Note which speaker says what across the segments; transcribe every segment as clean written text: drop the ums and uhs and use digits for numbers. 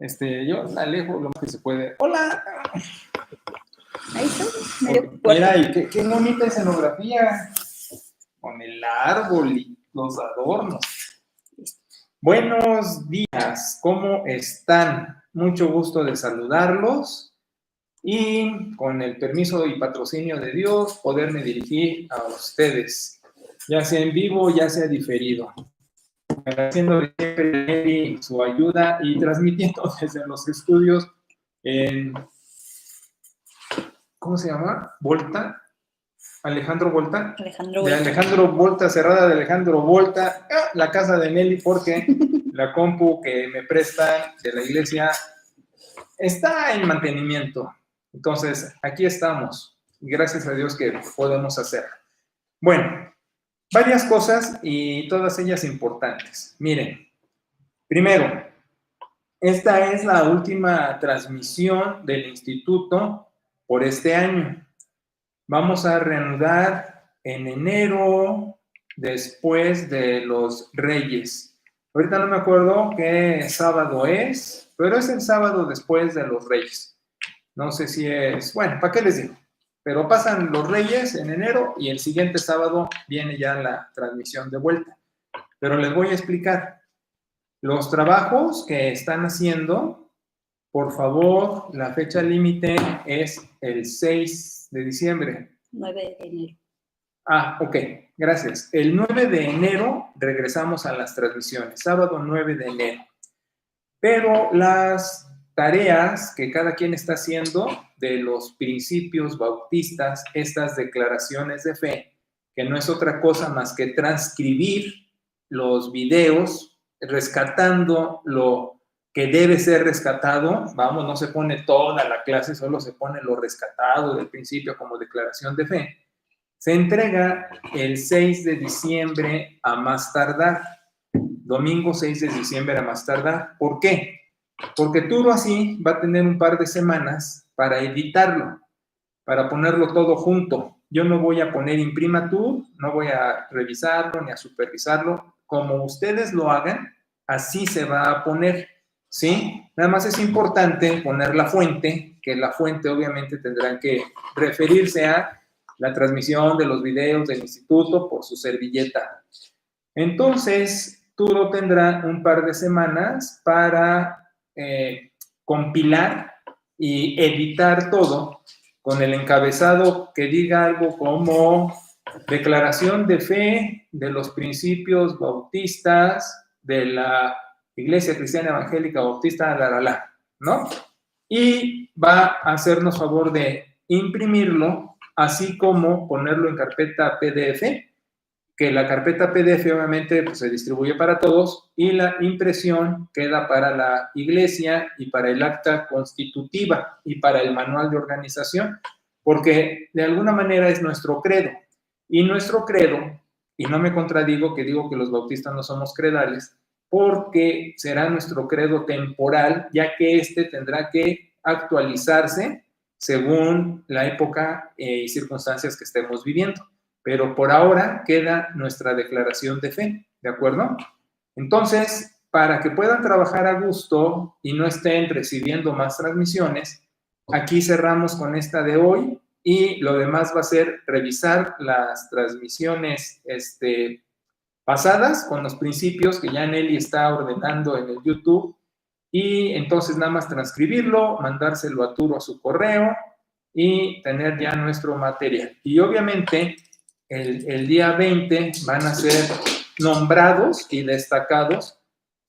Speaker 1: Yo la alejo lo más que se puede. ¡Hola!
Speaker 2: Ahí está.
Speaker 1: Mira, y qué bonita escenografía. Con el árbol y los adornos. Buenos días, ¿cómo están? Mucho gusto de saludarlos y con el permiso y patrocinio de Dios poderme dirigir a ustedes, ya sea en vivo, ya sea diferido. Agradeciendo siempre su ayuda y transmitiendo desde los estudios en, ¿cómo se llama? ¿Volta? Alejandro Volta. De Alejandro Volta, cerrada de Alejandro Volta, la casa de Nelly, porque la compu que me prestan de la iglesia está en mantenimiento. Entonces, aquí estamos. Gracias a Dios que podemos hacerlo. Bueno, varias cosas y todas ellas importantes. Miren, primero, esta es la última transmisión del instituto por este año. Vamos a reanudar en enero, después de los Reyes. Ahorita no me acuerdo qué sábado es, pero es el sábado después de los Reyes. No sé si es, bueno, ¿para qué les digo? Pero pasan los Reyes en enero y el siguiente sábado viene ya la transmisión de vuelta. Pero les voy a explicar. Los trabajos que están haciendo, por favor, la fecha límite es el 6 de diciembre.
Speaker 2: 9 de enero.
Speaker 1: Ok, gracias. El 9 de enero regresamos a las transmisiones, sábado 9 de enero. Pero las tareas que cada quien está haciendo de los principios bautistas, estas declaraciones de fe, que no es otra cosa más que transcribir los videos, rescatando lo que debe ser rescatado, vamos, no se pone toda la clase, solo se pone lo rescatado del principio como declaración de fe. Se entrega el 6 de diciembre a más tardar, domingo 6 de diciembre a más tardar. ¿Por qué? Porque Turo así va a tener un par de semanas para editarlo, para ponerlo todo junto. Yo no voy a poner imprima tú, no voy a revisarlo ni a supervisarlo. Como ustedes lo hagan, así se va a poner, ¿sí? Nada más es importante poner la fuente, que la fuente obviamente tendrán que referirse a la transmisión de los videos del instituto por su servilleta. Entonces, Turo tendrá un par de semanas para compilar y editar todo con el encabezado que diga algo como declaración de fe de los principios bautistas de la Iglesia Cristiana Evangélica Bautista, ¿no? Y va a hacernos favor de imprimirlo, así como ponerlo en carpeta PDF, que la carpeta PDF obviamente pues, se distribuye para todos y la impresión queda para la iglesia y para el acta constitutiva y para el manual de organización, porque de alguna manera es nuestro credo. Y nuestro credo, y no me contradigo que digo que los bautistas no somos credales, porque será nuestro credo temporal, ya que este tendrá que actualizarse según la época y circunstancias que estemos viviendo. Pero por ahora queda nuestra declaración de fe, ¿de acuerdo? Entonces, para que puedan trabajar a gusto y no estén recibiendo más transmisiones, aquí cerramos con esta de hoy y lo demás va a ser revisar las transmisiones pasadas con los principios que ya Nelly está ordenando en el YouTube y entonces nada más transcribirlo, mandárselo a Turo a su correo y tener ya nuestro material. Y obviamente el día 20 van a ser nombrados y destacados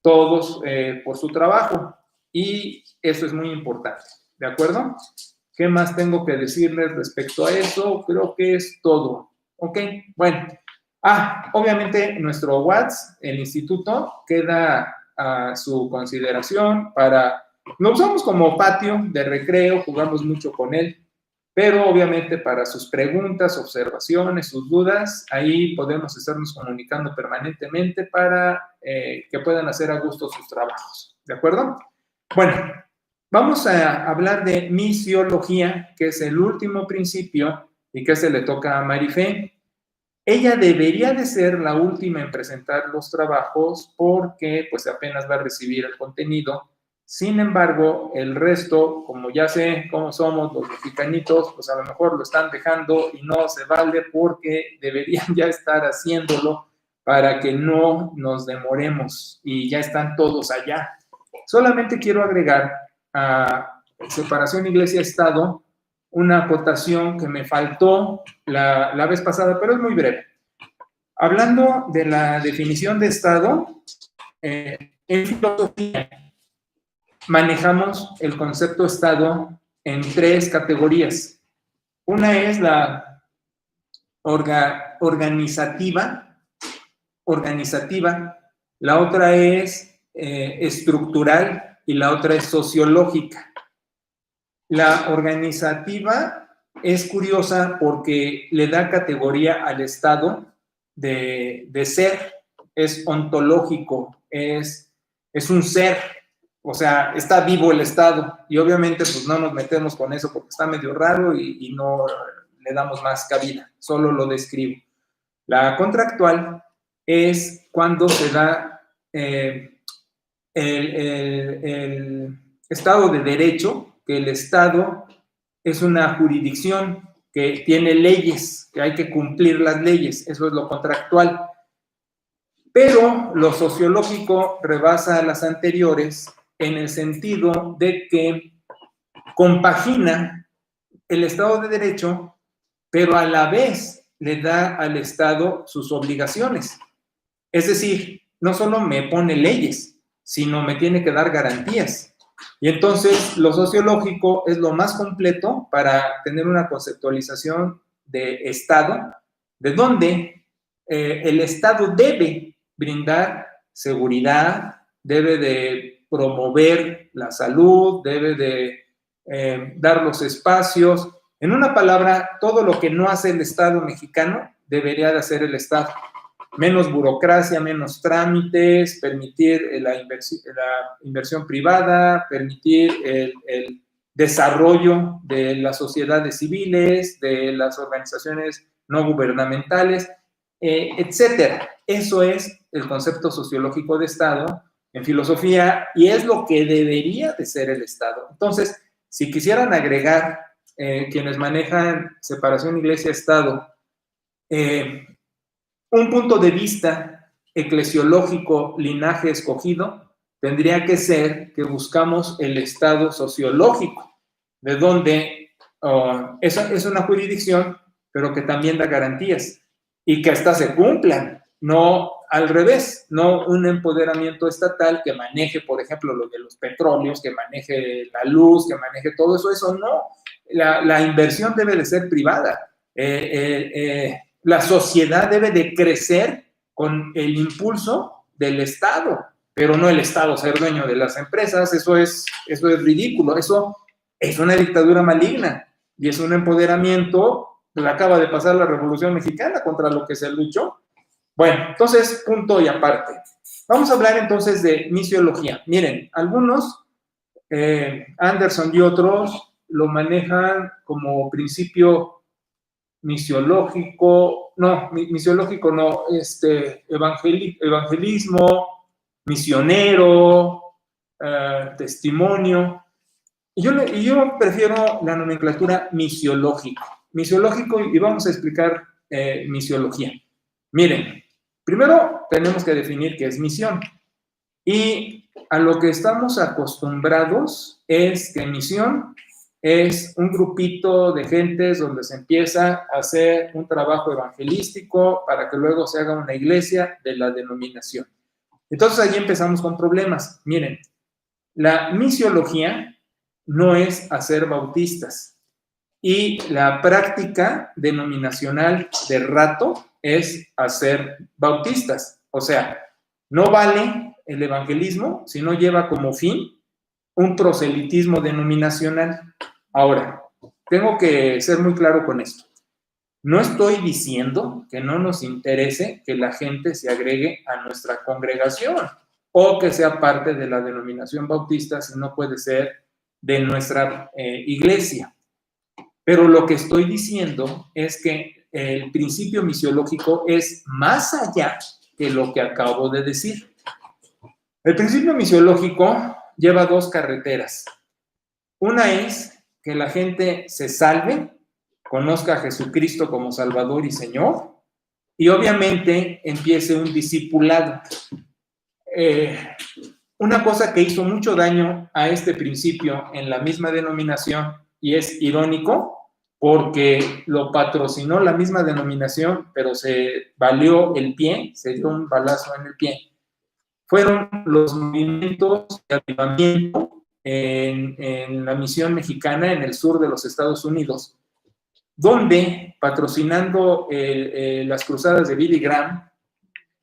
Speaker 1: todos por su trabajo y eso es muy importante, ¿de acuerdo? ¿Qué más tengo que decirles respecto a eso? Creo que es todo, ¿ok? Bueno, obviamente nuestro WhatsApp, el instituto, queda a su consideración lo usamos como patio de recreo, jugamos mucho con él, pero obviamente para sus preguntas, observaciones, sus dudas, ahí podemos estarnos comunicando permanentemente para que puedan hacer a gusto sus trabajos, ¿de acuerdo? Bueno, vamos a hablar de misiología, que es el último principio y que se le toca a Marifé. Ella debería de ser la última en presentar los trabajos porque pues apenas va a recibir el contenido Sin embargo, el resto, como ya sé cómo somos los mexicanitos, pues a lo mejor lo están dejando y no se vale porque deberían ya estar haciéndolo para que no nos demoremos y ya están todos allá. Solamente quiero agregar a separación iglesia-estado una acotación que me faltó la vez pasada, pero es muy breve. Hablando de la definición de estado, en filosofía manejamos el concepto estado en 3 categorías. Una es la organizativa, la otra es estructural y la otra es sociológica. La organizativa es curiosa porque le da categoría al estado de ser, es ontológico, es un ser, o sea, está vivo el estado y obviamente pues no nos metemos con eso porque está medio raro y no le damos más cabida, solo lo describo. La contractual es cuando se da el estado de derecho, que el estado es una jurisdicción que tiene leyes, que hay que cumplir las leyes, eso es lo contractual. Pero lo sociológico rebasa a las anteriores en el sentido de que compagina el Estado de Derecho, pero a la vez le da al Estado sus obligaciones. Es decir, no solo me pone leyes, sino me tiene que dar garantías. Y entonces lo sociológico es lo más completo para tener una conceptualización de Estado, de donde el Estado debe brindar seguridad, debe de promover la salud, debe de dar los espacios. En una palabra, todo lo que no hace el Estado mexicano debería de hacer el Estado. Menos burocracia, menos trámites, permitir la inversión privada, permitir el desarrollo de las sociedades civiles, de las organizaciones no gubernamentales, etcétera. Eso es el concepto sociológico de Estado en filosofía y es lo que debería de ser el Estado. Entonces, si quisieran agregar quienes manejan separación iglesia-Estado, un punto de vista eclesiológico, linaje escogido, tendría que ser que buscamos el estado sociológico, de donde es una jurisdicción, pero que también da garantías y que hasta se cumplan, no al revés, no un empoderamiento estatal que maneje, por ejemplo, lo de los petróleos, que maneje la luz, que maneje todo eso, eso no. La inversión debe de ser privada. La sociedad debe de crecer con el impulso del Estado, pero no el Estado ser dueño de las empresas. Eso es ridículo, eso es una dictadura maligna y es un empoderamiento. Acaba de pasar la Revolución Mexicana contra lo que se luchó. Bueno, entonces, punto y aparte. Vamos a hablar entonces de misiología. Miren, algunos, Anderson y otros, lo manejan como principio misiológico no, evangelismo, misionero, testimonio. Y yo prefiero la nomenclatura misiológico, y vamos a explicar misiología. Miren, primero tenemos que definir qué es misión. Y a lo que estamos acostumbrados es que misión es un grupito de gentes donde se empieza a hacer un trabajo evangelístico para que luego se haga una iglesia de la denominación. Entonces allí empezamos con problemas. Miren, la misiología no es hacer bautistas y la práctica denominacional de rato es hacer bautistas. O sea, no vale el evangelismo si no lleva como fin un proselitismo denominacional. Ahora, tengo que ser muy claro con esto. No estoy diciendo que no nos interese que la gente se agregue a nuestra congregación o que sea parte de la denominación bautista si no puede ser de nuestra iglesia. Pero lo que estoy diciendo es que el principio misiológico es más allá que lo que acabo de decir. El principio misiológico lleva dos carreteras. Una es que la gente se salve, conozca a Jesucristo como Salvador y Señor, y obviamente empiece un discipulado. Una cosa que hizo mucho daño a este principio en la misma denominación, y es irónico, porque lo patrocinó la misma denominación, pero se valió el pie, se dio un balazo en el pie, fueron los movimientos de avivamiento en la misión mexicana en el sur de los Estados Unidos, donde, patrocinando las cruzadas de Billy Graham,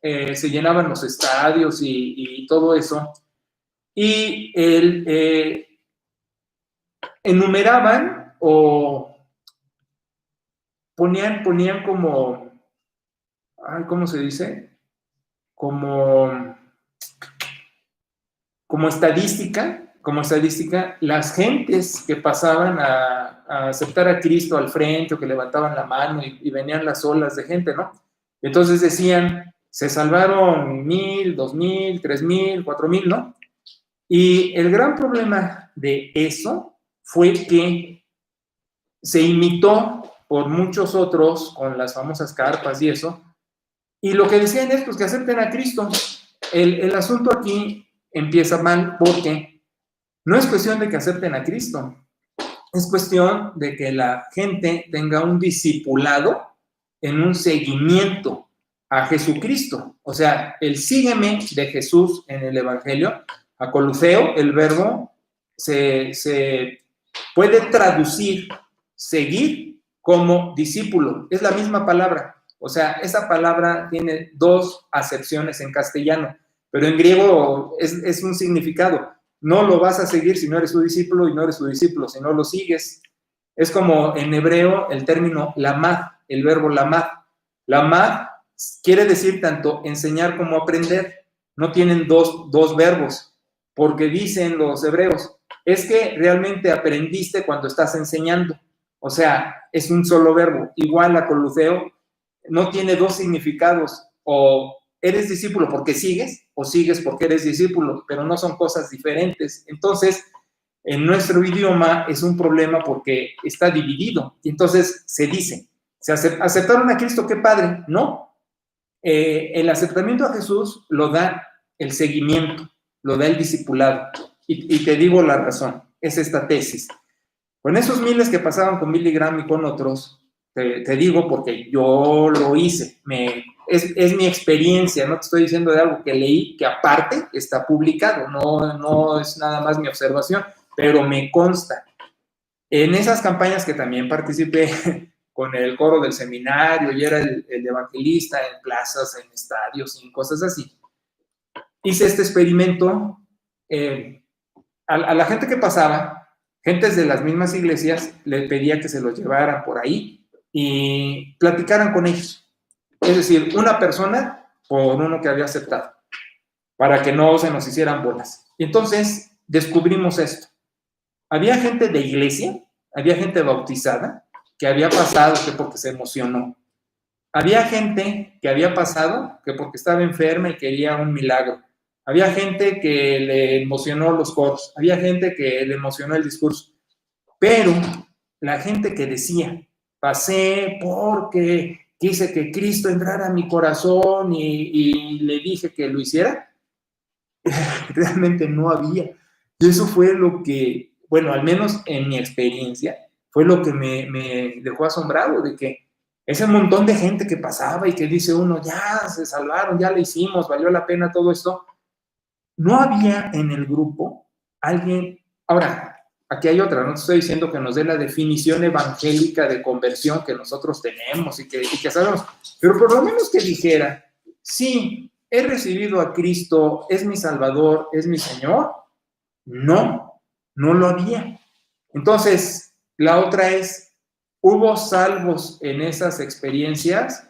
Speaker 1: se llenaban los estadios y todo eso, y enumeraban o ponían como, ¿cómo se dice? Como estadística, las gentes que pasaban a aceptar a Cristo al frente o que levantaban la mano y venían las olas de gente, ¿no? Entonces decían, se salvaron 1,000, 2,000, 3,000, 4,000, ¿no? Y el gran problema de eso fue que se imitó por muchos otros con las famosas carpas y eso, y lo que decían es pues, que acepten a Cristo. El asunto aquí empieza mal porque no es cuestión de que acepten a Cristo, es cuestión de que la gente tenga un discipulado en un seguimiento a Jesucristo. O sea, el sígueme de Jesús en el Evangelio, acolufeo, el verbo se puede traducir seguir como discípulo. Es la misma palabra. O sea, esa palabra tiene dos acepciones en castellano, pero en griego es un significado. No lo vas a seguir si no eres su discípulo y no eres su discípulo si no lo sigues. Es como en hebreo el término lamad, el verbo lamad. Lamad quiere decir tanto enseñar como aprender. No tienen dos verbos, porque dicen los hebreos, es que realmente aprendiste cuando estás enseñando. O sea, es un solo verbo. Igual acolufeo no tiene dos significados, o eres discípulo porque sigues, o sigues porque eres discípulo, pero no son cosas diferentes. Entonces, en nuestro idioma es un problema porque está dividido, y entonces se dice, ¿se aceptaron a Cristo? ¡Qué padre! No, el aceptamiento a Jesús lo da el seguimiento, lo da el discipulado, y te digo la razón, es esta tesis. Con esos miles que pasaban con Billy Graham y con otros, te digo porque yo lo hice, es mi experiencia, no te estoy diciendo de algo que leí, que aparte está publicado, no es nada más mi observación, pero me consta. En esas campañas que también participé con el coro del seminario y era el evangelista en plazas, en estadios y cosas así, hice este experimento. A la gente que pasaba, gentes de las mismas iglesias, le pedía que se los llevaran por ahí y platicaran con ellos. Es decir, una persona por uno que había aceptado, para que no se nos hicieran bolas. Y entonces descubrimos esto. Había gente de iglesia, había gente bautizada, que había pasado que porque se emocionó. Había gente que había pasado que porque estaba enferma y quería un milagro. Había gente que le emocionó los coros. Había gente que le emocionó el discurso. Pero la gente que decía, pasé porque quise que Cristo entrara a mi corazón y le dije que lo hiciera, realmente no había. Y eso fue lo que, bueno, al menos en mi experiencia, fue lo que me dejó asombrado, de que ese montón de gente que pasaba y que dice uno, ya se salvaron, ya lo hicimos, valió la pena todo esto. No había en el grupo alguien. Ahora, aquí hay otra, no te estoy diciendo que nos dé la definición evangélica de conversión que nosotros tenemos y que sabemos, pero por lo menos que dijera, sí, he recibido a Cristo, es mi Salvador, es mi Señor. No lo había. Entonces, la otra es, ¿hubo salvos en esas experiencias?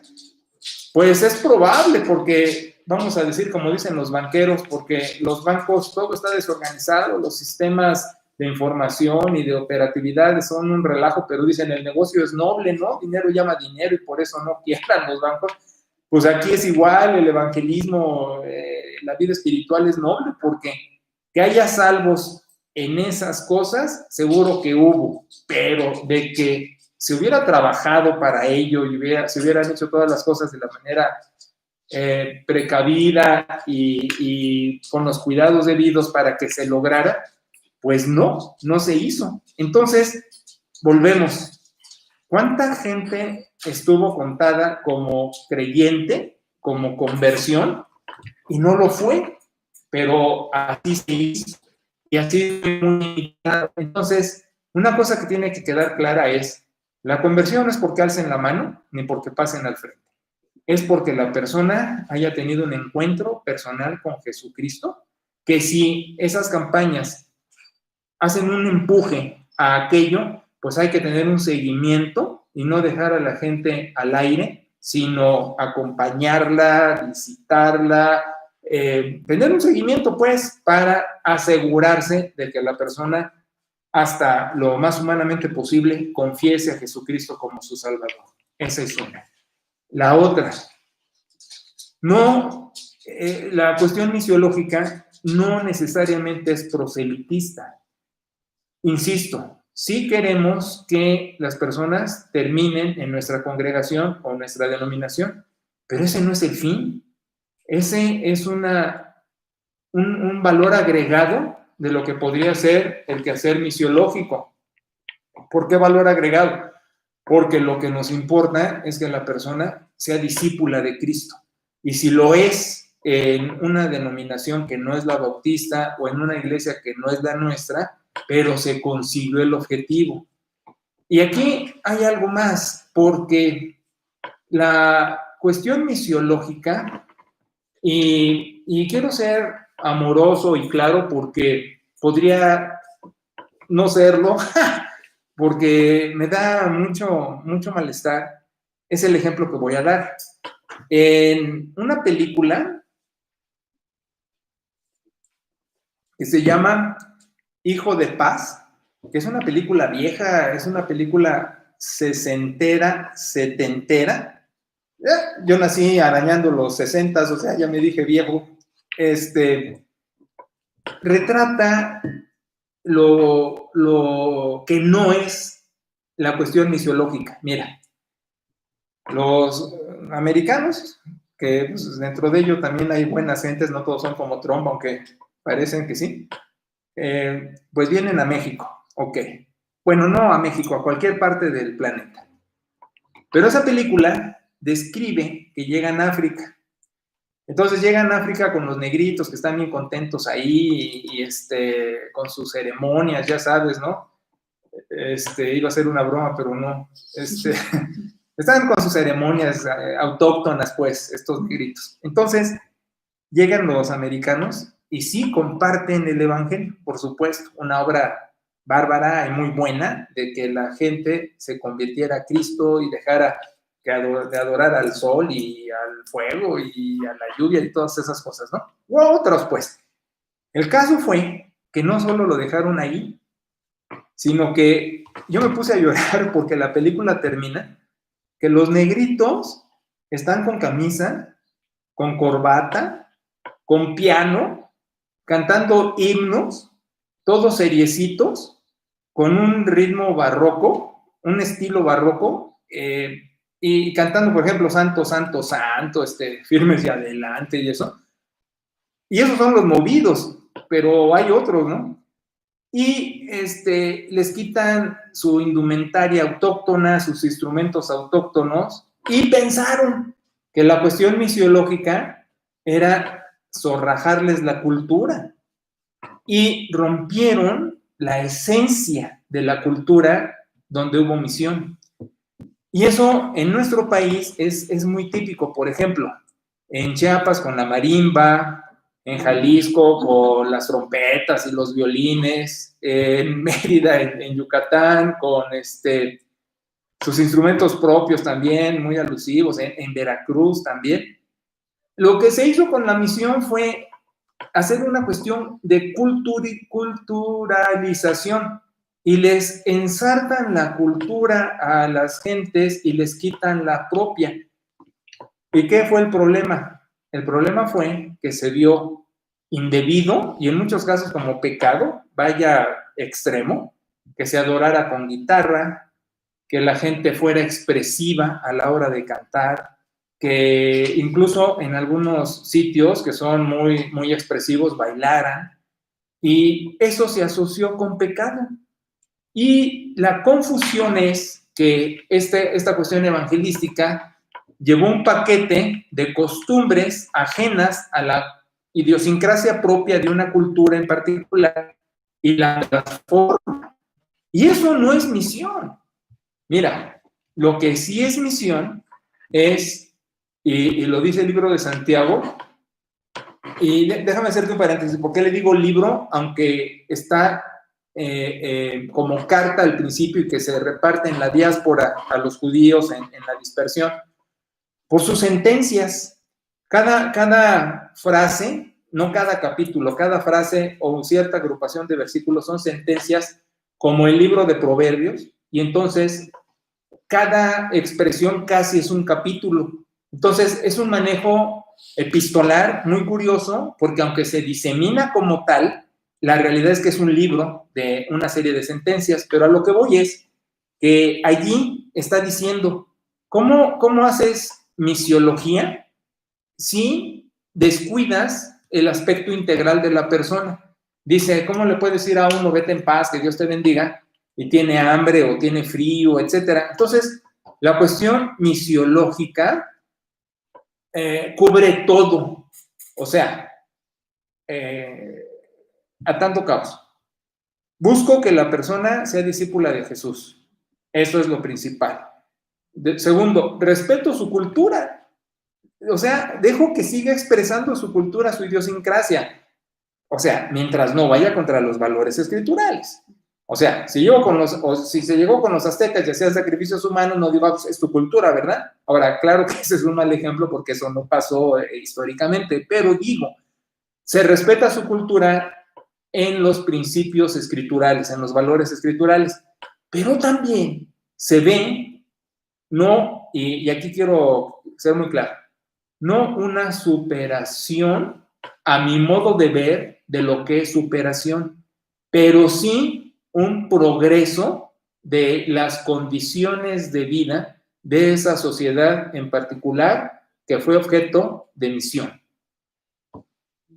Speaker 1: Pues es probable, porque vamos a decir, como dicen los banqueros, porque los bancos, todo está desorganizado, los sistemas de información y de operatividad son un relajo, pero dicen, el negocio es noble, ¿no? Dinero llama dinero y por eso no quieran los bancos. Pues aquí es igual, el evangelismo, la vida espiritual es noble, porque Que haya salvos en esas cosas, seguro que hubo, pero de que se hubiera trabajado para ello y se hubieran hecho todas las cosas de la manera precavida y con los cuidados debidos para que se lograra, pues no se hizo. Entonces, volvemos. ¿Cuánta gente estuvo contada como creyente, como conversión, y no lo fue? Pero así se hizo. Y así fue muy claro. Entonces, una cosa que tiene que quedar clara es, la conversión no es porque alcen la mano, ni porque pasen al frente. Es porque la persona haya tenido un encuentro personal con Jesucristo, que si esas campañas hacen un empuje a aquello, pues hay que tener un seguimiento y no dejar a la gente al aire, sino acompañarla, visitarla, tener un seguimiento, pues, para asegurarse de que la persona, hasta lo más humanamente posible, confiese a Jesucristo como su Salvador. Esa es una. La otra, no, la cuestión misiológica no necesariamente es proselitista. Insisto, sí queremos que las personas terminen en nuestra congregación o nuestra denominación, pero ese no es el fin. Ese es un valor agregado de lo que podría ser el quehacer misiológico. ¿Por qué valor agregado? Porque lo que nos importa es que la persona sea discípula de Cristo. Y si lo es en una denominación que no es la bautista o en una iglesia que no es la nuestra, pero se consiguió el objetivo. Y aquí hay algo más, porque la cuestión misiológica, y quiero ser amoroso y claro porque podría no serlo, porque me da mucho malestar, es el ejemplo que voy a dar. En una película que se llama Hijo de Paz, que es una película vieja, es una película sesentera, setentera. Yo nací arañando los 60, o sea, ya me dije viejo. Retrata lo que no es la cuestión misiológica. Mira, los americanos, que pues, dentro de ello también hay buenas gentes, no todos son como Trump, aunque parecen que sí, pues vienen a México, ok. Bueno, no a México, a cualquier parte del planeta. Pero esa película describe que llegan a África. Entonces llegan a África con los negritos que están bien contentos ahí y con sus ceremonias, ya sabes, ¿no? Iba a ser una broma, pero no. Están con sus ceremonias autóctonas, pues, estos negritos. Entonces, llegan los americanos y sí comparten el evangelio, por supuesto, una obra bárbara y muy buena de que la gente se convirtiera a Cristo y dejara de adorar al sol y al fuego y a la lluvia y todas esas cosas, ¿no? U otros, pues. El caso fue que no solo lo dejaron ahí, sino que yo me puse a llorar porque la película termina que los negritos están con camisa, con corbata, con piano, cantando himnos, todos seriecitos, con un ritmo barroco, un estilo barroco, y cantando, por ejemplo, Santo, Santo, Santo, firmes y adelante y eso. Y esos son los movidos, pero hay otros, ¿no? Y les quitan su indumentaria autóctona, sus instrumentos autóctonos, y pensaron que la cuestión misiológica era zorrajarles la cultura. Y rompieron la esencia de la cultura donde hubo misión. Y eso en nuestro país es muy típico. Por ejemplo, en Chiapas con la marimba, en Jalisco con las trompetas y los violines, en Mérida, en Yucatán, con sus instrumentos propios también, muy alusivos, en Veracruz también. Lo que se hizo con la misión fue hacer una cuestión de culturalización y les ensartan la cultura a las gentes y les quitan la propia. ¿Y qué fue el problema? El problema fue que se vio indebido y en muchos casos como pecado, vaya extremo, que se adorara con guitarra, que la gente fuera expresiva a la hora de cantar, que incluso en algunos sitios que son muy, muy expresivos bailaran, y eso se asoció con pecado. Y la confusión es que esta cuestión evangelística llevó un paquete de costumbres ajenas a la idiosincrasia propia de una cultura en particular y la transforma. Y eso no es misión. Mira, lo que sí es misión es, y lo dice el libro de Santiago, y déjame hacerte un paréntesis, ¿por qué le digo libro? Aunque está como carta al principio y que se reparte en la diáspora a los judíos en la dispersión, por sus sentencias. Cada frase, no cada capítulo, cada frase o cierta agrupación de versículos son sentencias como el libro de Proverbios, y entonces cada expresión casi es un capítulo. Entonces es un manejo epistolar muy curioso, porque aunque se disemina como tal, la realidad es que es un libro de una serie de sentencias, pero a lo que voy es que allí está diciendo, ¿cómo haces misiología si descuidas el aspecto integral de la persona? Dice, ¿cómo le puedes decir a uno, vete en paz, que Dios te bendiga, y tiene hambre o tiene frío, etcétera? Entonces, la cuestión misiológica cubre todo. O sea, a tanto caos. Busco que la persona sea discípula de Jesús. Eso es lo principal. Segundo, respeto su cultura. O sea, dejo que siga expresando su cultura, su idiosincrasia. O sea, mientras no vaya contra los valores escriturales. O sea, si se llegó con los aztecas y hacía sacrificios humanos, no digo, es tu cultura, ¿verdad? Ahora, claro que ese es un mal ejemplo porque eso no pasó históricamente, pero digo, se respeta su cultura en los principios escriturales, en los valores escriturales, pero también se ve, no, y aquí quiero ser muy claro, no una superación a mi modo de ver de lo que es superación, pero sí un progreso de las condiciones de vida de esa sociedad en particular que fue objeto de misión.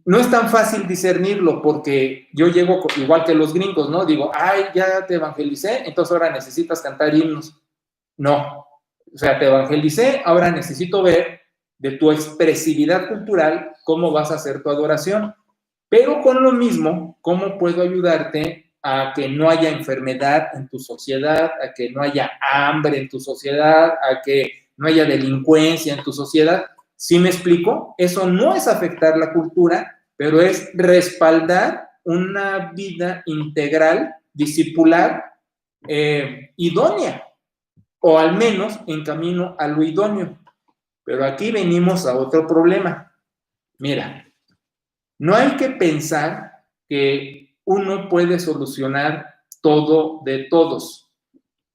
Speaker 1: No es tan fácil discernirlo porque yo llego igual que los gringos, ¿no? Digo, ay, ya te evangelicé, entonces ahora necesitas cantar himnos. No, o sea, te evangelicé, ahora necesito ver de tu expresividad cultural cómo vas a hacer tu adoración. Pero con lo mismo, ¿cómo puedo ayudarte a que no haya enfermedad en tu sociedad, a que no haya hambre en tu sociedad, a que no haya delincuencia en tu sociedad? ¿Sí me explico? Eso no es afectar la cultura, pero es respaldar una vida integral, discipular, idónea, o al menos en camino a lo idóneo. Pero aquí venimos a otro problema. Mira, no hay que pensar que uno puede solucionar todo de todos.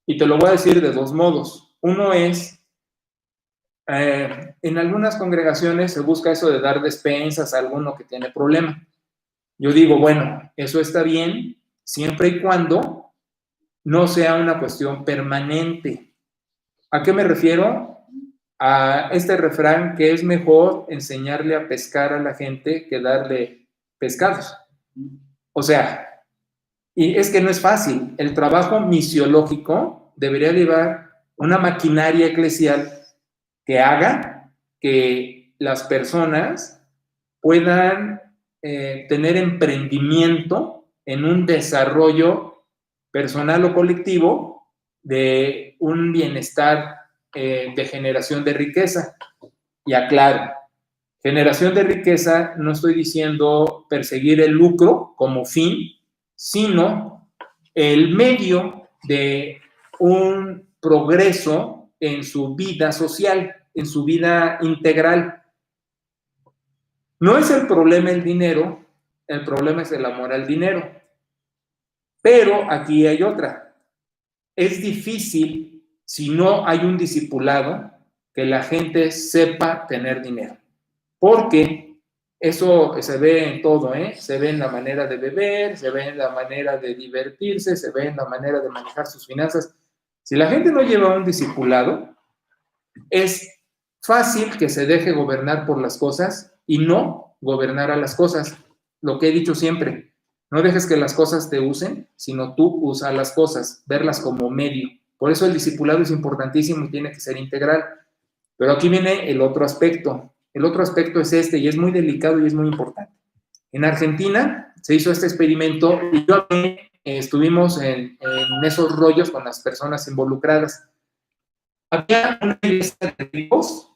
Speaker 1: Y te lo voy a decir de dos modos. Uno es, en algunas congregaciones se busca eso de dar despensas a alguno que tiene problema. Yo digo, bueno, eso está bien siempre y cuando no sea una cuestión permanente. ¿A qué me refiero? A este refrán que es mejor enseñarle a pescar a la gente que darle pescados. O sea, y es que no es fácil. El trabajo misiológico debería llevar una maquinaria eclesial que haga que las personas puedan tener emprendimiento en un desarrollo personal o colectivo de un bienestar de generación de riqueza. Y aclaro, generación de riqueza no estoy diciendo perseguir el lucro como fin, sino el medio de un progreso en su vida social, en su vida integral. No es el problema el dinero, el problema es el amor al dinero. Pero aquí hay otra. Es difícil, si no hay un discipulado, que la gente sepa tener dinero. Porque Eso se ve en todo, ¿eh? Se ve en la manera de beber, se ve en la manera de divertirse, se ve en la manera de manejar sus finanzas. Si la gente no lleva un discipulado, es fácil que se deje gobernar por las cosas y no gobernar a las cosas. Lo que he dicho siempre, no dejes que las cosas te usen, sino tú usa las cosas, verlas como medio. Por eso el discipulado es importantísimo y tiene que ser integral. Pero aquí viene el otro aspecto. El otro aspecto es este y es muy delicado y es muy importante. En Argentina se hizo este experimento y yo estuvimos en esos rollos con las personas involucradas. Había una iglesia de ricos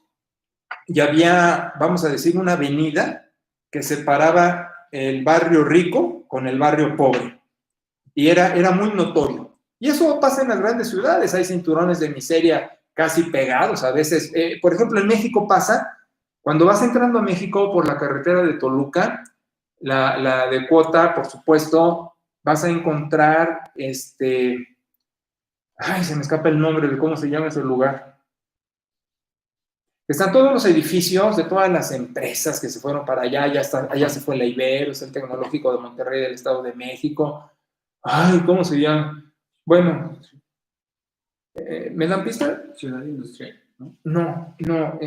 Speaker 1: y había, vamos a decir, una avenida que separaba el barrio rico con el barrio pobre. Y era muy notorio. Y eso pasa en las grandes ciudades. Hay cinturones de miseria casi pegados a veces. Por ejemplo, en México pasa, cuando vas entrando a México por la carretera de Toluca, la de Cuota, por supuesto, vas a encontrar ay, se me escapa el nombre de cómo se llama ese lugar. Están todos los edificios de todas las empresas que se fueron para allá. Allá se fue la Ibero, es el Tecnológico de Monterrey del Estado de México. Ay, ¿cómo se llama? Bueno, ¿me dan pista?
Speaker 3: Ciudad Industrial, ¿no?
Speaker 1: No,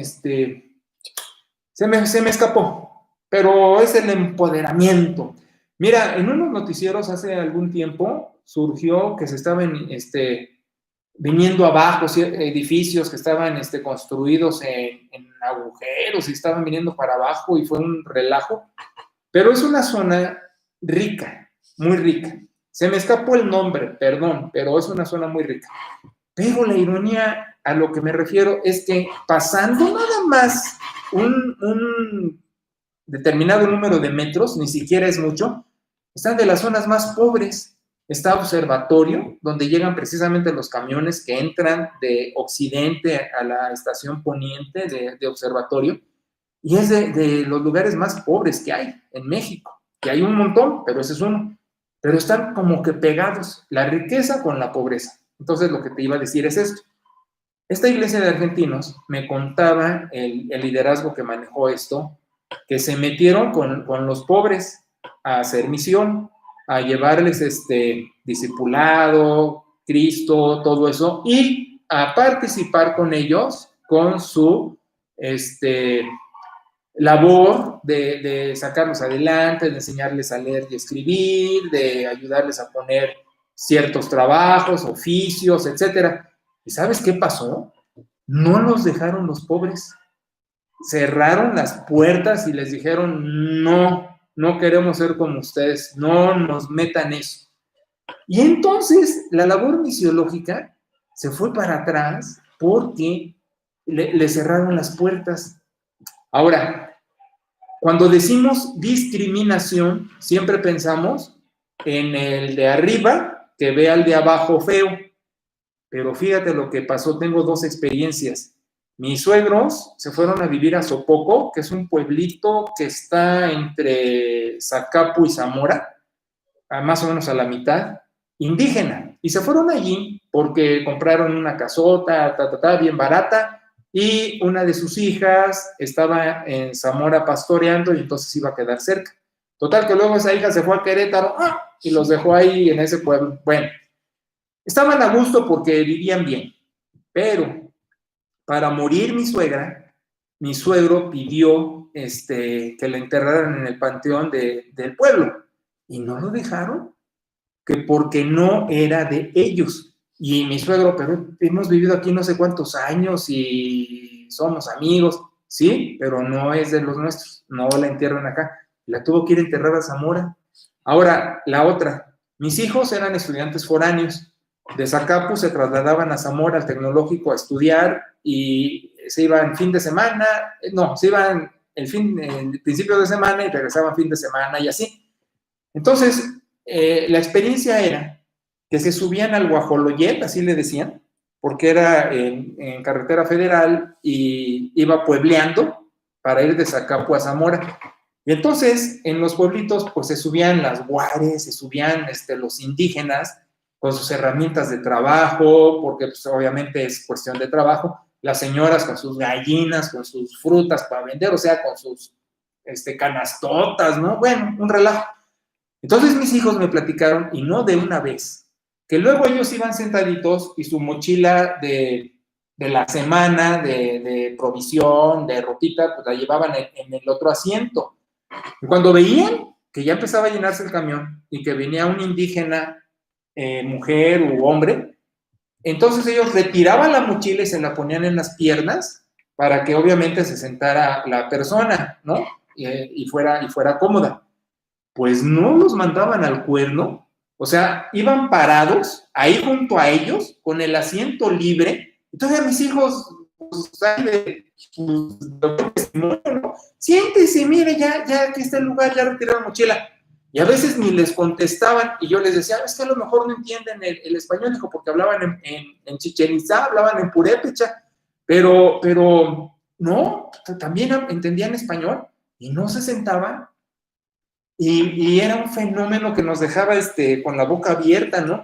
Speaker 1: se me escapó, pero es el empoderamiento. Mira, en unos noticieros hace algún tiempo surgió que se estaban viniendo abajo edificios que estaban construidos en agujeros y estaban viniendo para abajo y fue un relajo, pero es una zona rica, muy rica. Se me escapó el nombre, perdón, pero es una zona muy rica. Pero la ironía a lo que me refiero es que pasando nada más un determinado número de metros, ni siquiera es mucho, están de las zonas más pobres. Está Observatorio, donde llegan precisamente los camiones que entran de Occidente a la estación Poniente de Observatorio, y es de los lugares más pobres que hay en México, que hay un montón, pero ese es uno. Pero están como que pegados, la riqueza con la pobreza. Entonces, lo que te iba a decir es esto. Esta iglesia de argentinos me contaba el liderazgo que manejó esto, que se metieron con los pobres a hacer misión, a llevarles discipulado, Cristo, todo eso, y a participar con ellos con su labor de sacarlos adelante, de enseñarles a leer y escribir, de ayudarles a poner ciertos trabajos, oficios, etcétera. ¿Y sabes qué pasó? No los dejaron los pobres. Cerraron las puertas y les dijeron, no queremos ser como ustedes, no nos metan eso. Y entonces la labor misiológica se fue para atrás porque le cerraron las puertas. Ahora, cuando decimos discriminación, siempre pensamos en el de arriba que ve al de abajo feo. Pero fíjate lo que pasó, tengo dos experiencias. Mis suegros se fueron a vivir a Sopoco, que es un pueblito que está entre Zacapu y Zamora, más o menos a la mitad, indígena. Y se fueron allí porque compraron una casota, bien barata, y una de sus hijas estaba en Zamora pastoreando y entonces iba a quedar cerca. Total que luego esa hija se fue a Querétaro y los dejó ahí en ese pueblo. Bueno, estaban a gusto porque vivían bien, pero para morir mi suegra, mi suegro pidió que la enterraran en el panteón del pueblo y no lo dejaron, que porque no era de ellos. Y mi suegro, pero hemos vivido aquí no sé cuántos años y somos amigos, sí, pero no es de los nuestros, no la entierran acá. La tuvo que ir a enterrar a Zamora. Ahora, la otra, mis hijos eran estudiantes foráneos. De Zacapu se trasladaban a Zamora, al Tecnológico, a estudiar y se iban fin de semana, se iban el principio de semana y regresaban fin de semana y así. Entonces, la experiencia era que se subían al Guajoloyet, así le decían, porque era en carretera federal y iba puebleando para ir de Zacapu a Zamora. Y entonces, en los pueblitos, pues se subían las guares, se subían los indígenas con sus herramientas de trabajo, porque pues, obviamente es cuestión de trabajo, las señoras con sus gallinas, con sus frutas para vender, o sea, con sus canastotas, ¿no? Bueno, un relajo. Entonces mis hijos me platicaron, y no de una vez, que luego ellos iban sentaditos y su mochila de la semana, de provisión, de ropita, pues la llevaban en el otro asiento. Y cuando veían que ya empezaba a llenarse el camión y que venía un indígena, mujer u hombre, entonces ellos retiraban la mochila y se la ponían en las piernas para que obviamente se sentara la persona, ¿no? Y fuera cómoda. Pues no los mandaban al cuerno, o sea, iban parados ahí junto a ellos, con el asiento libre. Entonces a mis hijos, pues, no, siéntese, mire, ya aquí está el lugar, ya retiraron la mochila. Y a veces ni les contestaban, y yo les decía, es que a lo mejor no entienden el español, hijo, porque hablaban en Chichén Itzá, hablaban en purépecha, pero no, también entendían español, y no se sentaban. Y era un fenómeno que nos dejaba con la boca abierta, ¿no?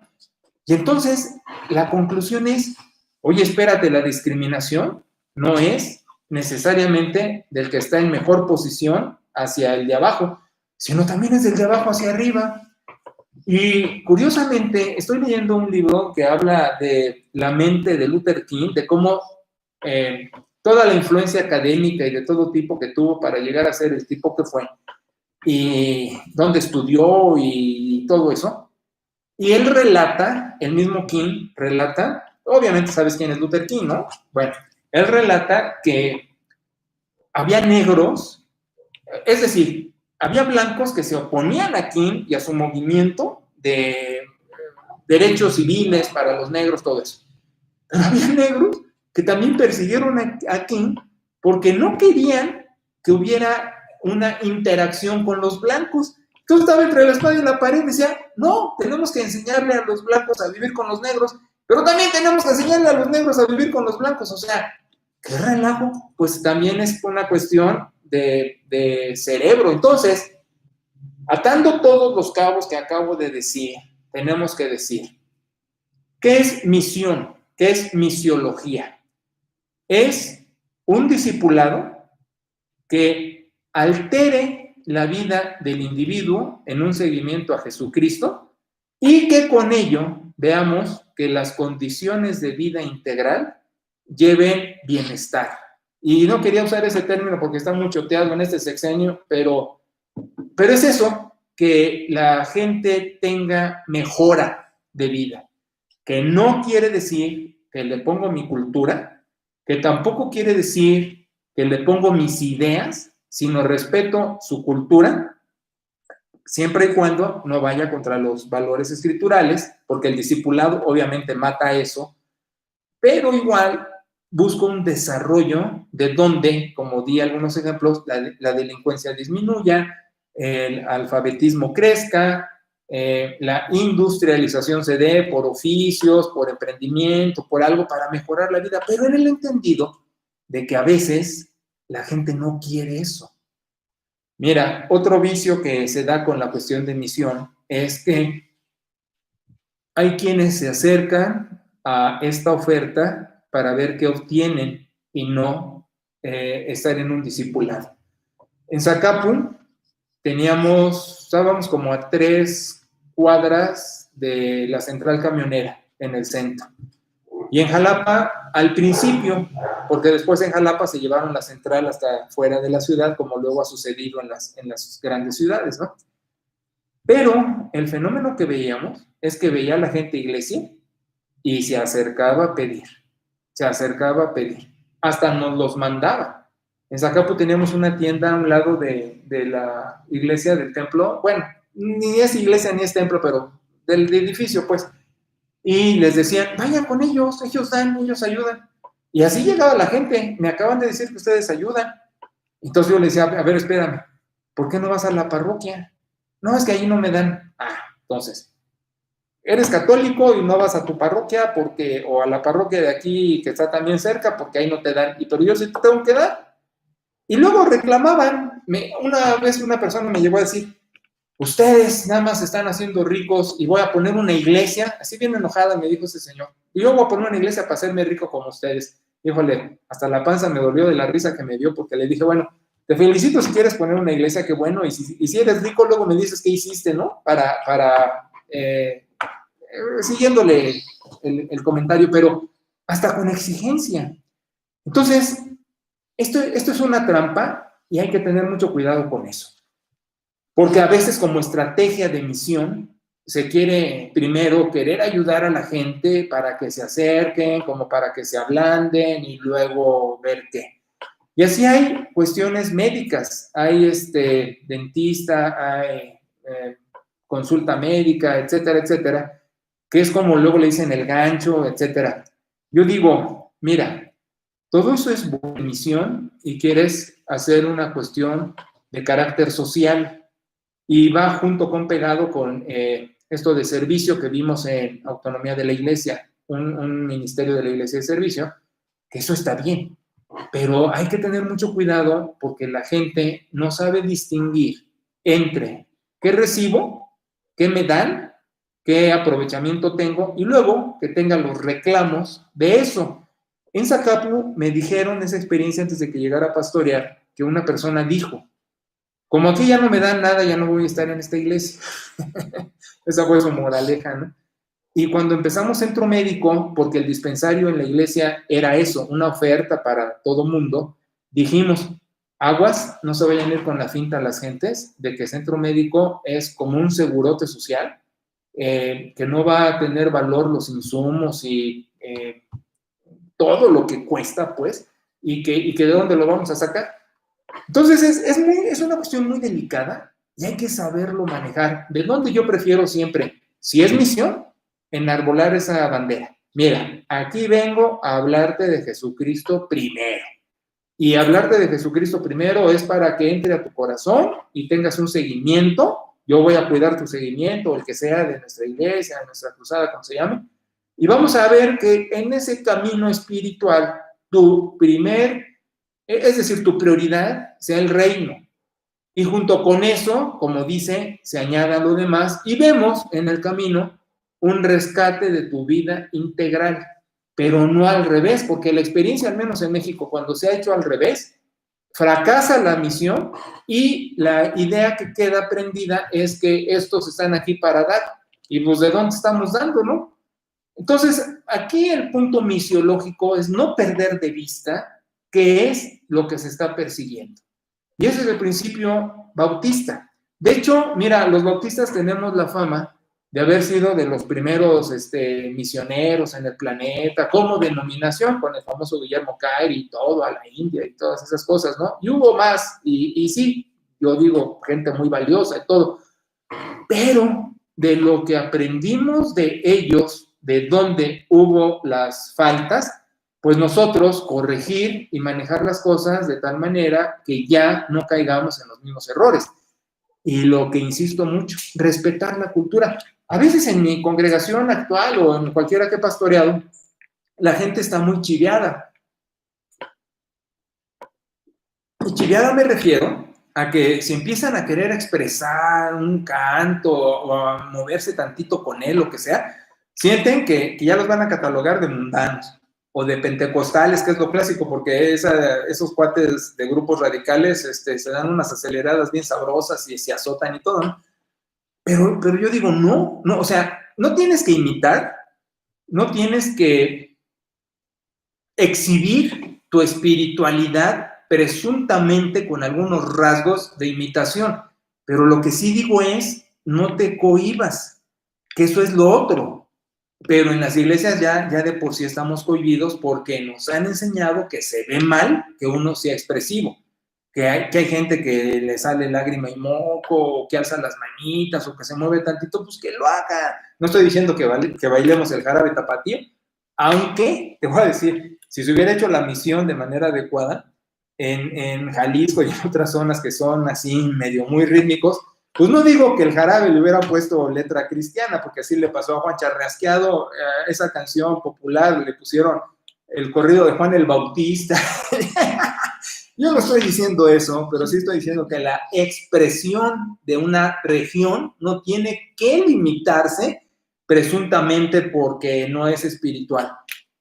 Speaker 1: Y entonces la conclusión es, oye, espérate, la discriminación no es necesariamente del que está en mejor posición hacia el de abajo, sino también es del de abajo hacia arriba. Y curiosamente, estoy leyendo un libro que habla de la mente de Luther King, de cómo toda la influencia académica y de todo tipo que tuvo para llegar a ser el tipo que fue, y dónde estudió y todo eso. Y él relata, el mismo King relata, obviamente sabes quién es Luther King, ¿no? Bueno, él relata que había negros, es decir, había blancos que se oponían a King y a su movimiento de derechos civiles para los negros, todo eso. Pero había negros que también persiguieron a King porque no querían que hubiera una interacción con los blancos. Entonces estaba entre la espada y la pared y decía, no, tenemos que enseñarle a los blancos a vivir con los negros, pero también tenemos que enseñarle a los negros a vivir con los blancos. O sea, ¿qué relajo? Pues también es una cuestión de cerebro. Entonces, atando todos los cabos que acabo de decir, tenemos que decir, ¿qué es misión? ¿Qué es misiología? Es un discipulado que altere la vida del individuo en un seguimiento a Jesucristo y que con ello veamos que las condiciones de vida integral lleven bienestar. Y no quería usar ese término porque está muy choteado en este sexenio, pero es eso, que la gente tenga mejora de vida, que no quiere decir que le pongo mi cultura, que tampoco quiere decir que le pongo mis ideas, sino respeto su cultura, siempre y cuando no vaya contra los valores escriturales, porque el discipulado obviamente mata eso, pero igual busco un desarrollo de donde, como di algunos ejemplos, la delincuencia disminuya, el alfabetismo crezca, la industrialización se dé por oficios, por emprendimiento, por algo para mejorar la vida, pero en el entendido de que a veces la gente no quiere eso. Mira, otro vicio que se da con la cuestión de misión es que hay quienes se acercan a esta oferta para ver qué obtienen y no estar en un discipulado. En Zacapu estábamos como a 3 cuadras de la central camionera en el centro. Y en Jalapa, al principio, porque después en Jalapa se llevaron la central hasta fuera de la ciudad, como luego ha sucedido en las grandes ciudades, ¿no? Pero el fenómeno que veíamos es que veía a la gente iglesia y se acercaba a pedir, hasta nos los mandaba. En Zacapu teníamos una tienda a un lado de la iglesia del templo, bueno, ni es iglesia ni es templo, pero del edificio, pues, y les decían, vayan con ellos, ellos dan, ellos ayudan. Y así llegaba la gente, me acaban de decir que ustedes ayudan. Entonces yo les decía, a ver, espérame, ¿por qué no vas a la parroquia? No, es que ahí no me dan. Entonces, eres católico y no vas a tu parroquia o a la parroquia de aquí que está también cerca porque ahí no te dan. Pero yo sí te tengo que dar. Y luego reclamaban. Una vez una persona me llegó a decir, ustedes nada más están haciendo ricos y voy a poner una iglesia. Así bien enojada me dijo ese señor. Y yo voy a poner una iglesia para hacerme rico como ustedes. Híjole, hasta la panza me dolió de la risa que me dio porque le dije, bueno, te felicito si quieres poner una iglesia, qué bueno, y si eres rico, luego me dices qué hiciste, ¿no? Siguiéndole el comentario, pero hasta con exigencia. Entonces, esto es una trampa y hay que tener mucho cuidado con eso. Porque a veces como estrategia de misión se quiere primero querer ayudar a la gente para que se acerquen, como para que se ablanden y luego ver qué. Y así hay cuestiones médicas, hay dentista, hay consulta médica, etcétera, etcétera, que es como luego le dicen el gancho, etcétera. Yo digo, mira, todo eso es buena misión y quieres hacer una cuestión de carácter social y va junto con pegado con esto de servicio que vimos en Autonomía de la Iglesia, un ministerio de la Iglesia de servicio, que eso está bien, pero hay que tener mucho cuidado porque la gente no sabe distinguir entre qué recibo, qué me dan, qué aprovechamiento tengo y luego que tenga los reclamos de eso. En Zacapu me dijeron esa experiencia antes de que llegara a pastorear, que una persona dijo, como aquí ya no me dan nada, ya no voy a estar en esta iglesia. Esa fue su moraleja, ¿no? Y cuando empezamos centro médico, porque el dispensario en la iglesia era eso, una oferta para todo mundo, dijimos, aguas, no se vayan a ir con la finta las gentes de que centro médico es como un segurote social, que no va a tener valor los insumos y todo lo que cuesta, pues, y que de dónde lo vamos a sacar. Entonces es una cuestión muy delicada y hay que saberlo manejar. ¿De dónde yo prefiero siempre? Si es misión, enarbolar esa bandera. Mira, aquí vengo a hablarte de Jesucristo primero. Y hablarte de Jesucristo primero es para que entre a tu corazón y tengas un seguimiento. Yo voy a cuidar tu seguimiento, el que sea de nuestra iglesia, de nuestra cruzada, como se llame. Y vamos a ver que en ese camino espiritual, tu prioridad sea el reino. Y junto con eso, como dice, se añada lo demás y vemos en el camino un rescate de tu vida integral, pero no al revés, porque la experiencia, al menos en México, cuando se ha hecho al revés, fracasa la misión y la idea que queda prendida es que estos están aquí para dar. Y pues, ¿de dónde estamos dando, no? Entonces, aquí el punto misiológico es no perder de vista qué es lo que se está persiguiendo. Y ese es el principio bautista. De hecho, mira, los bautistas tenemos la fama de haber sido de los primeros misioneros en el planeta, como denominación, con el famoso Guillermo Caire y todo, a la India y todas esas cosas, ¿no? Y hubo más, y sí, yo digo, gente muy valiosa y todo, pero de lo que aprendimos de ellos, de dónde hubo las faltas, pues nosotros corregir y manejar las cosas de tal manera que ya no caigamos en los mismos errores. Y lo que insisto mucho, respetar la cultura. A veces en mi congregación actual o en cualquiera que he pastoreado, la gente está muy chiviada. Y chiviada me refiero a que si empiezan a querer expresar un canto o a moverse tantito con él, lo que sea, sienten que ya los van a catalogar de mundanos o de pentecostales, que es lo clásico, porque esos cuates de grupos radicales se dan unas aceleradas bien sabrosas y se azotan y todo, ¿no? Pero yo digo, no, o sea, no tienes que imitar, no tienes que exhibir tu espiritualidad presuntamente con algunos rasgos de imitación, pero lo que sí digo es, no te cohibas, que eso es lo otro. Pero en las iglesias ya de por sí estamos cohibidos porque nos han enseñado que se ve mal que uno sea expresivo, que hay gente que le sale lágrima y moco, o que alza las manitas, o que se mueve tantito, pues que lo haga. No estoy diciendo que bailemos el jarabe tapatío, aunque, te voy a decir, si se hubiera hecho la misión de manera adecuada, en Jalisco y en otras zonas que son así medio muy rítmicos, pues no digo que el jarabe le hubiera puesto letra cristiana, porque así le pasó a Juan Charrasqueado, esa canción popular, le pusieron el corrido de Juan el Bautista. Yo no estoy diciendo eso, pero sí estoy diciendo que la expresión de una región no tiene que limitarse presuntamente porque no es espiritual.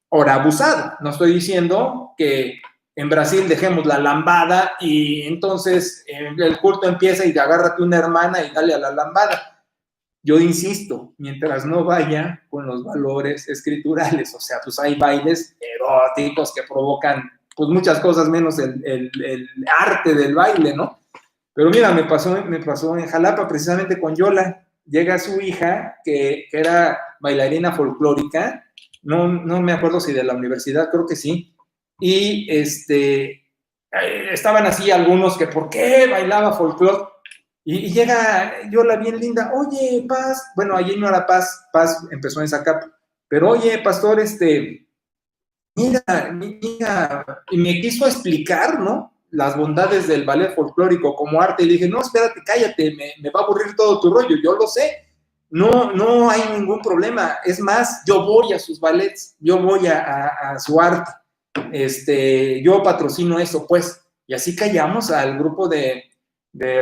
Speaker 1: Ahora, abusado. No estoy diciendo que en Brasil dejemos la lambada y entonces el culto empieza y agárrate una hermana y dale a la lambada. Yo insisto, mientras no vaya con los valores escriturales, o sea, pues hay bailes eróticos que provocan pues muchas cosas menos el arte del baile, ¿no? Pero mira, me pasó en Jalapa precisamente con Yola. Llega su hija, que era bailarina folclórica, no me acuerdo si de la universidad, creo que sí, y estaban así algunos que por qué bailaba folclore, y llega Yola bien linda, oye, Paz, bueno, allí no era Paz empezó en Zacapa, pero oye, pastor, mira, y me quiso explicar, ¿no?, las bondades del ballet folclórico como arte, y le dije, no, espérate, cállate, me va a aburrir todo tu rollo, yo lo sé, no hay ningún problema, es más, yo voy a sus ballets, yo voy a su arte, yo patrocino eso, pues, y así callamos al grupo de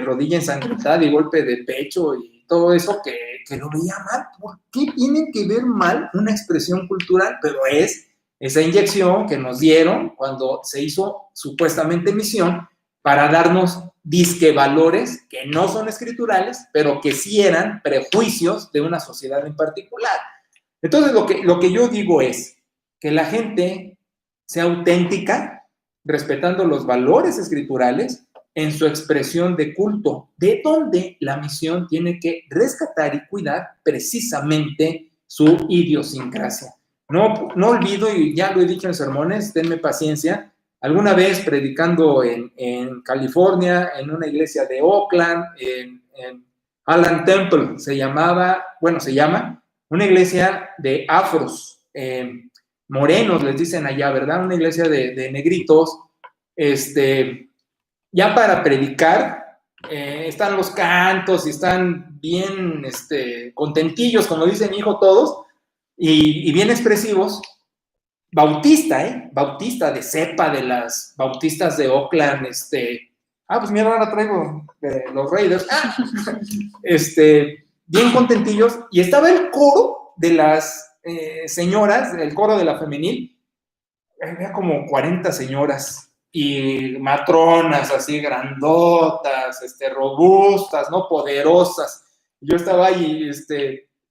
Speaker 1: rodilla ensangrentada y golpe de pecho y todo eso que lo veía mal. ¿Por qué tienen que ver mal una expresión cultural? Pero es esa inyección que nos dieron cuando se hizo supuestamente misión para darnos disque valores que no son escriturales, pero que sí eran prejuicios de una sociedad en particular. Entonces, lo que yo digo es que la gente sea auténtica, respetando los valores escriturales en su expresión de culto, de donde la misión tiene que rescatar y cuidar precisamente su idiosincrasia. No olvido, y ya lo he dicho en sermones, tenme paciencia, alguna vez predicando en California, en una iglesia de Oakland, en Allen Temple, se llama, una iglesia de afros, morenos les dicen allá, ¿verdad? Una iglesia de negritos, ya para predicar, están los cantos y están bien contentillos, como dice mi hijo todos, y bien expresivos. Bautista de cepa, de las bautistas de Oakland, pues mira, ahora traigo de los Raiders, bien contentillos, y estaba el coro de las señoras, el coro de la femenil, había como 40 señoras, y matronas así grandotas, robustas, ¿no? Poderosas. Yo estaba ahí,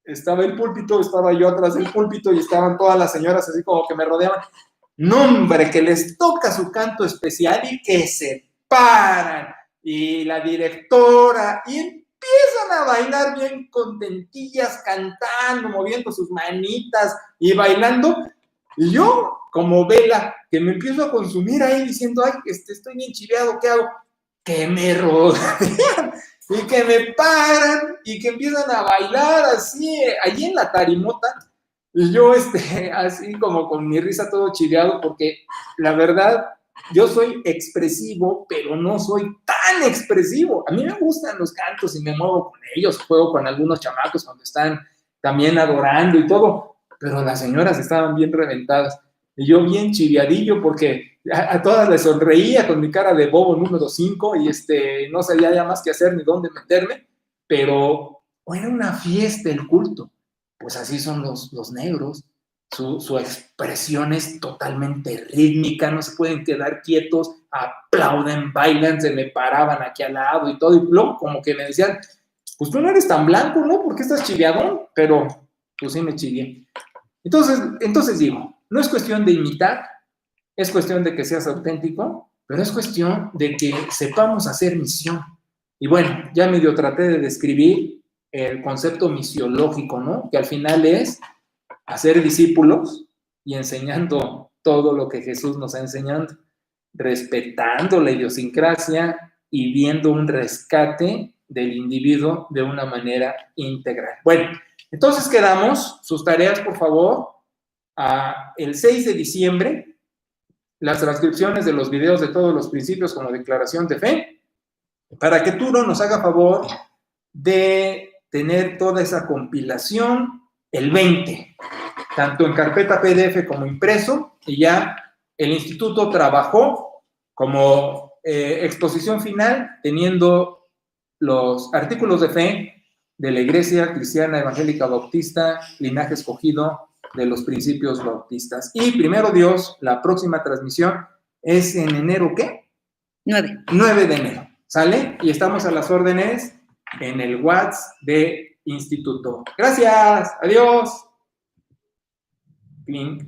Speaker 1: estaba el púlpito, estaba yo atrás del púlpito y estaban todas las señoras así como que me rodeaban. No, hombre, que les toca su canto especial y que se paran. Y la directora, y empiezan a bailar bien contentillas, cantando, moviendo sus manitas y bailando. Y yo, como vela, que me empiezo a consumir ahí diciendo, ay, estoy bien chiveado, ¿qué hago? Que me rodean y que me paran y que empiezan a bailar así, allí en la tarimota. Y yo, así como con mi risa todo chiveado, porque la verdad, yo soy expresivo, pero no soy tan expresivo. A mí me gustan los cantos y me muevo con ellos, juego con algunos chamacos cuando están también adorando y todo, pero las señoras estaban bien reventadas. Y yo bien chiviadillo porque a todas les sonreía con mi cara de bobo número 5 y no sabía ya más qué hacer ni dónde meterme, pero era una fiesta el culto. Pues así son los negros, su expresión es totalmente rítmica, no se pueden quedar quietos, aplauden, bailan, se me paraban aquí al lado y todo, y luego como que me decían, pues tú no eres tan blanco, ¿no? ¿Por qué estás chiviadón? Pero pues sí me chivié. Entonces digo, no es cuestión de imitar, es cuestión de que seas auténtico, pero es cuestión de que sepamos hacer misión. Y bueno, ya medio traté de describir el concepto misiológico, ¿no? Que al final es hacer discípulos y enseñando todo lo que Jesús nos ha enseñado, respetando la idiosincrasia y viendo un rescate del individuo de una manera integral. Bueno, entonces quedamos, sus tareas, por favor, el 6 de diciembre, las transcripciones de los videos de todos los principios con la declaración de fe, para que Turo nos haga favor de tener toda esa compilación el 20, tanto en carpeta PDF como impreso, y ya el instituto trabajó como exposición final, teniendo los artículos de fe de la Iglesia Cristiana Evangélica Bautista, linaje escogido de los principios bautistas. Y primero Dios, la próxima transmisión es en enero, ¿qué?
Speaker 2: 9.
Speaker 1: 9 de enero, ¿sale? Y estamos a las órdenes en el WhatsApp de Instituto. Gracias, adiós. Clink.